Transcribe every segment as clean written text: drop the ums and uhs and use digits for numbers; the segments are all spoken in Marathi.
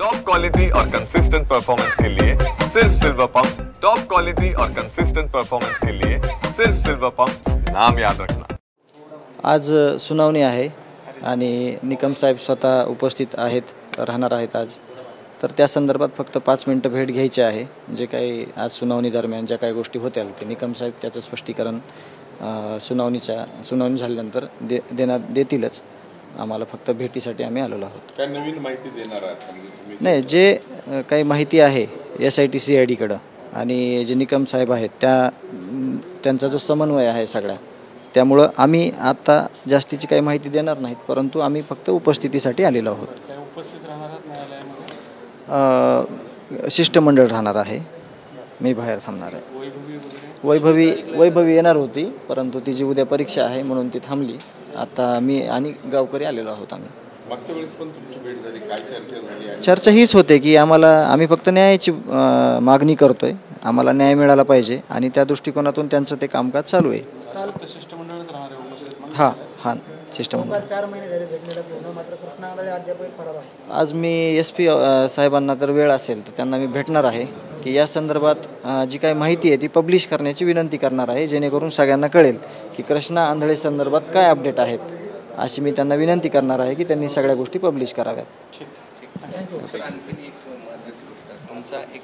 टॉप क्वालिटी और कंसिस्टेंट परफॉर्मेंस के लिए सिर्फ सिल्वर पंप्स। टॉप क्वालिटी और कंसिस्टेंट परफॉर्मेंस के लिए सिर्फ सिल्वर पंप्स, नाम याद रखना। आज सुनावणी आहे आणि निकम साहेब स्वतः उपस्थित राहणार आहेत आज। तर त्या संदर्भात फक्त 5 मिनिटं भेट घ्यायची आहे। जे काही आज सुनावणी दरम्यान ज्या काही गोष्टी होत्या ते निकम साहेब त्याचं स्पष्टीकरण सुनावणी झाल्यानंतर देतीलच। आम्हाला फक्त भेटीसाठी आम्ही आलेलो आहोत। काय नवीन माहिती देणार आहात? नाही, जे काही माहिती आहे SIT CID कडे आणि जे निकम साहेब आहेत त्यांचा जो समन्वय आहे सगळा, त्यामुळे आम्ही आता जास्तीची काही माहिती देणार नाहीत, परंतु आम्ही फक्त उपस्थितीसाठी आलेलो आहोत। उपस्थित राहणार आहात न्यायालयामध्ये? शिष्टमंडळ राहणार आहे, मी बाहेर थांबणार आहे। वैभवी येणार होती, परंतु तिची उद्या परीक्षा आहे म्हणून ती थांबली। आता मी आणि गावकरी आलेलो आहोत। आम्ही मागच्या वेळेस पण तुमची भेट झाली, काय चर्चा झाली? चर्चा हीच होते की आम्ही फक्त न्यायाची मागणी करतोय, आम्हाला न्याय मिळाला पाहिजे आणि त्या दृष्टिकोनातून त्यांचं ते कामकाज चालू आहे। शिष्टमंडळच राहणार आहे उपस्थित? हां शिष्टमंडळ। 4 महिने झाले भेटलेला पूर्ण, मात्र कृष्णा आंधळे अद्याप फरार आहे। आज मी SP साहेबांना जर वेळ असेल तर त्यांना मी भेटणार आहे की या संदर्भात जी काही माहिती आहे ती पब्लिश करण्याची विनंती करणार आहे, जेणेकरून सगळ्यांना कळेल की कृष्णा आंधळे संदर्भात काय अपडेट आहेत। अशी मी त्यांना विनंती करणार आहे की त्यांनी सगळ्या गोष्टी पब्लिश कराव्यात। आणखी एक महत्त्वाची गोष्ट, तुमचा एक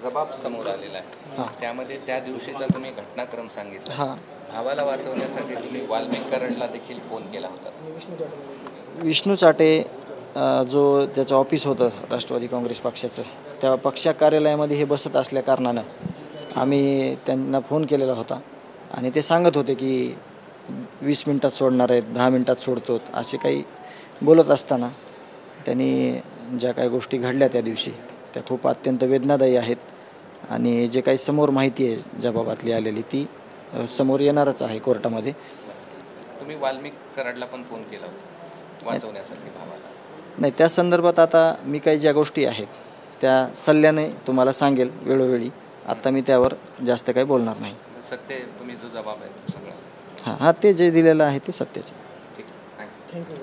जबाब समोर आलेला आहे, त्यामध्ये त्या दिवशीचा तुम्ही घटनाक्रम सांगितला। भावाला वाचवण्यासाठी तुम्ही वाल्मिक कराडला देखील फोन केला होता। विष्णू चाटे जो त्याचं ऑफिस होतं राष्ट्रवादी काँग्रेस पक्षाचं, त्या पक्ष कार्यालयामध्ये हे बसत असल्या कारणानं आम्ही त्यांना फोन केलेला होता आणि ते सांगत होते की 20 मिनिटात सोडणार आहेत, 10 मिनिटात सोडतो, असे काही बोलत असताना त्यांनी ज्या काही गोष्टी घडल्या त्या दिवशी त्या खूप अत्यंत वेदनादायी आहेत आणि जे काही समोर माहिती आहे ज्या बाबतली आलेली ती समोर येणारच आहे कोर्टामध्ये। तुम्ही वाल्मिक कराडला पण फोन केला होता वाचवण्यासाठी भावाला? नाही, त्या संदर्भात आता मी काही ज्या गोष्टी आहेत त्या सल्ल्याने तुम्हाला सांगेल वेळोवेळी। आता मी त्यावर जास्त काही बोलणार नाही। सत्य तुम्ही जो जबाब आहे सगळं हां ते जे दिलेलं आहे ते सत्यच आहे। ठीक आहे, थँक्यू।